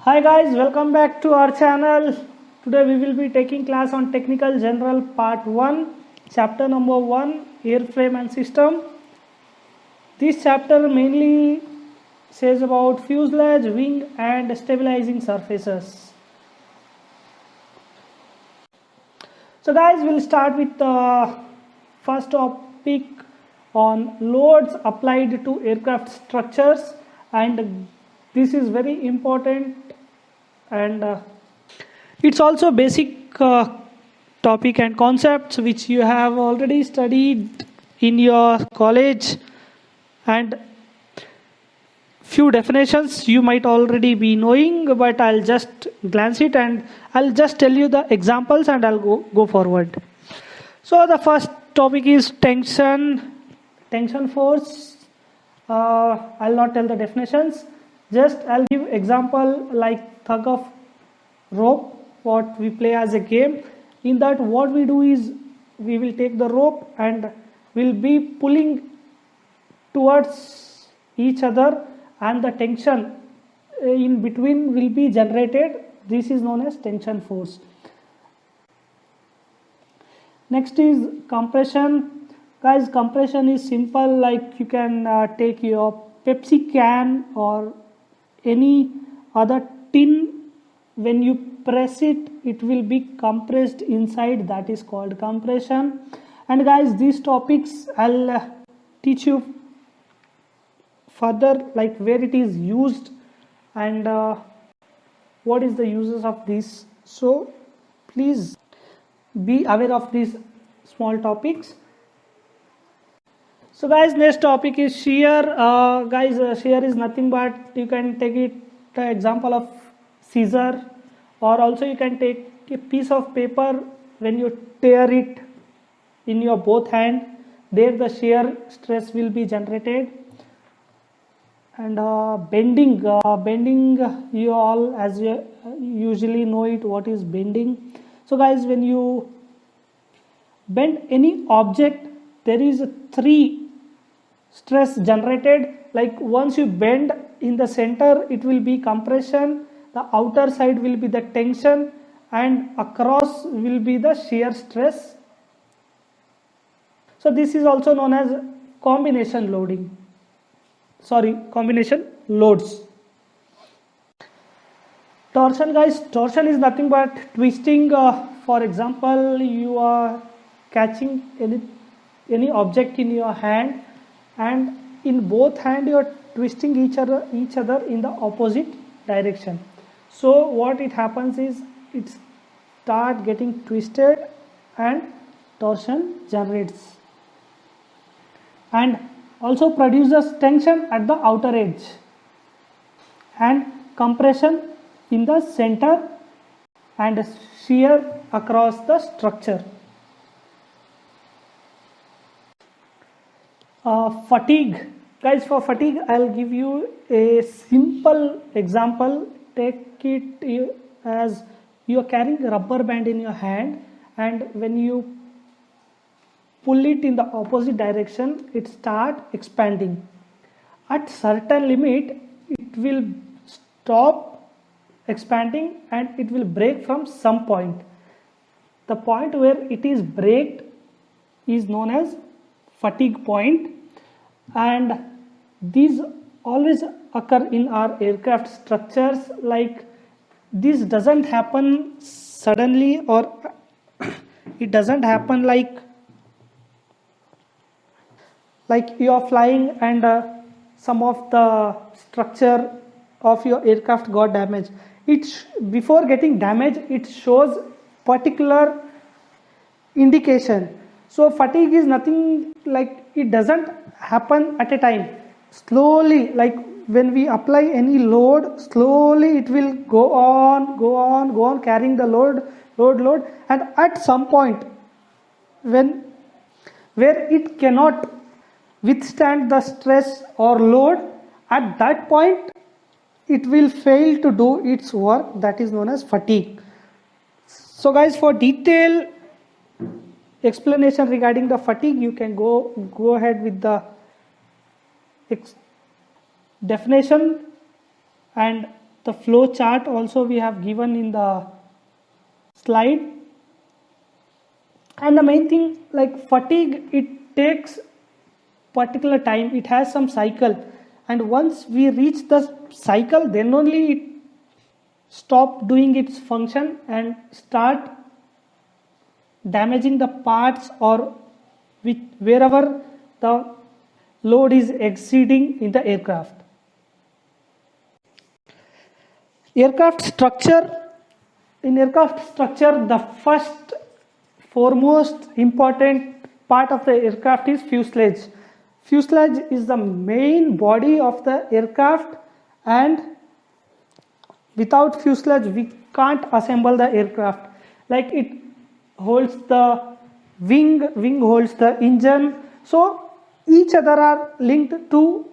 Hi guys, welcome back to our channel. Today we will be taking class on Technical General Part 1, Chapter number 1, Airframe and System. This chapter mainly says about fuselage, wing and stabilizing surfaces. So guys, we'll start with the first topic on loads applied to aircraft structures, and this is very important, and it's also basic topic and concepts which you have already studied in your college, and few definitions you might already be knowing, but I'll just glance it and I'll just tell you the examples and I'll go forward. So the first topic is tension force. I'll not tell the definitions, just I'll give example like tug of rope, what we play as a game. In that, what we do is we will take the rope and we'll be pulling towards each other, and the tension in between will be generated. This is known as tension force. Next is compression. Guys, compression is simple, like you can take your Pepsi can or any other tin. When you press it, it will be compressed inside. That is called compression. And guys, these topics I'll teach you further, like where it is used and what is the uses of this. So please be aware of these small topics. So guys, next topic is shear. Shear is nothing but, you can take it the example of scissor, or also you can take a piece of paper. When you tear it in your both hand, there the shear stress will be generated. And bending, you all as you usually know it, what is bending. So guys, when you bend any object, there is a 3 stress generated. Like once you bend in the center, it will be compression, the outer side will be the tension, and across will be the shear stress. So this is also known as combination loads. Torsion, guys, torsion is nothing but twisting. For example, you are catching any object in your hand, and in both hand you are twisting each other in the opposite direction. So what it happens is it start getting twisted and torsion generates, and also produces tension at the outer edge and compression in the center and shear across the structure. Fatigue, guys, for fatigue I'll give you a simple example. Take it as you are carrying a rubber band in your hand, and when you pull it in the opposite direction, it start expanding. At certain limit, it will stop expanding and it will break from some point. The point where it is braked is known as fatigue point, and these always occur in our aircraft structures. Like this doesn't happen suddenly, or it doesn't happen like you are flying and some of the structure of your aircraft got damaged. Before getting damaged, it shows particular indication. So fatigue is nothing like, it doesn't happen at a time. Slowly, like when we apply any load, slowly it will go on carrying the load, and at some point where it cannot withstand the stress or load, at that point it will fail to do its work. That is known as fatigue. So guys, for detailed explanation regarding the fatigue, you can go ahead with the definition, and the flow chart also we have given in the slide. And the main thing, like fatigue, it takes particular time, it has some cycle, and once we reach the cycle, then only it stop doing its function and start damaging the parts or wherever the load is exceeding in the aircraft. Aircraft structure. In aircraft structure, the first foremost important part of the aircraft is fuselage. Fuselage is the main body of the aircraft, and without fuselage we can't assemble the aircraft. Like it holds the wing holds the engine, so each other are linked to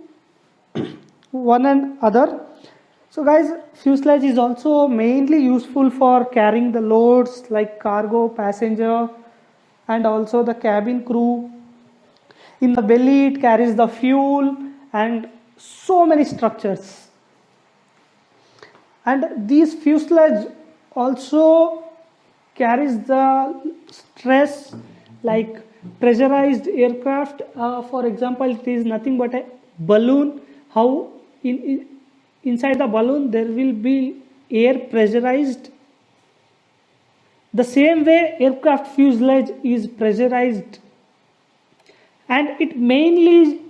one another. So guys, fuselage is also mainly useful for carrying the loads like cargo, passenger, and also the cabin crew. In the belly it carries the fuel and so many structures. And these fuselage also carries the stress, like pressurized aircraft. For example, it is nothing but a balloon. How inside the balloon there will be air pressurized. The same way aircraft fuselage is pressurized, and it mainly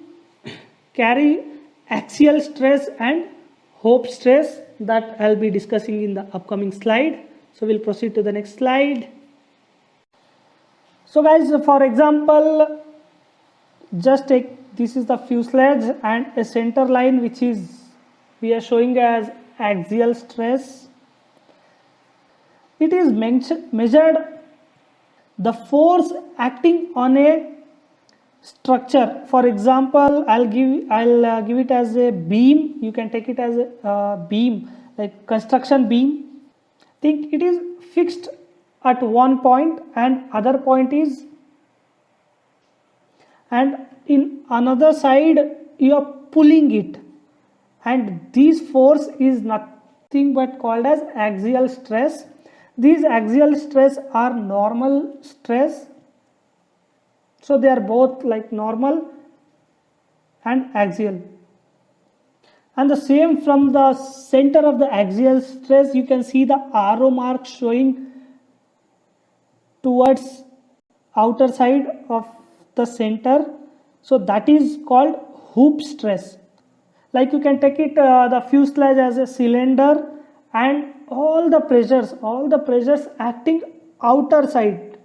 carry axial stress and hope stress that I'll be discussing in the upcoming slide. So we'll proceed to the next slide. So guys, for example, just take, this is the fuselage and a center line which is we are showing as axial stress. It is measured the force acting on a structure. For example, I'll give it as a beam. You can take it as a beam, like construction beam. Think it is fixed at one point and other point is, and in another side you are pulling it, and this force is nothing but called as axial stress. These axial stress are normal stress, so they are both like normal and axial. And the same from the center of the axial stress, you can see the arrow mark showing towards outer side of the center, so that is called hoop stress. Like you can take it the fuselage as a cylinder, and all the pressures acting outer side,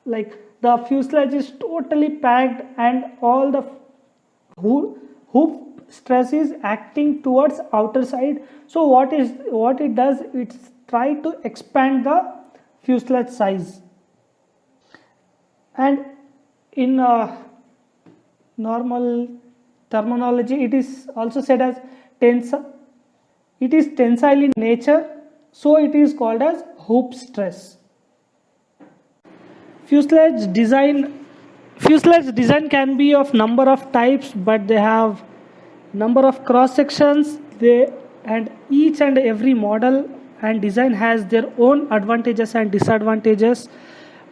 like the fuselage is totally packed and all the hoop stress is acting towards outer side. So what it does, it's try to expand the fuselage size. And in normal terminology, it is also said as tensile. It is tensile in nature, so it is called as hoop stress. Fuselage design can be of number of types, but they have number of cross sections. And each and every model and design has their own advantages and disadvantages.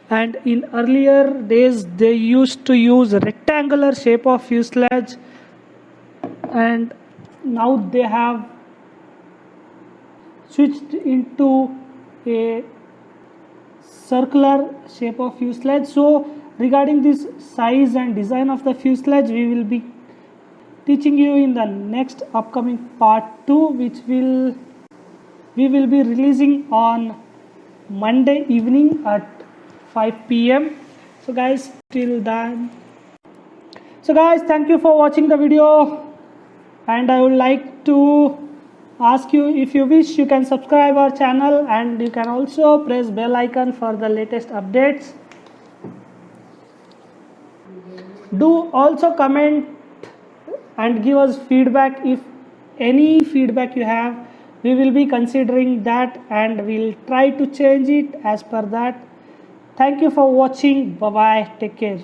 And in earlier days they used to use rectangular shape of fuselage, and now they have switched into a circular shape of fuselage. So regarding this size and design of the fuselage, we will be teaching you in the next upcoming part 2, which we will be releasing on Monday evening at 5 p.m. So guys, till then, thank you for watching the video, and I would like to ask you, if you wish, you can subscribe our channel, and you can also press bell icon for the latest updates. Do also comment and give us feedback. If any feedback you have, we will be considering that and we'll try to change it as per that. Thank you for watching. Bye bye. Take care.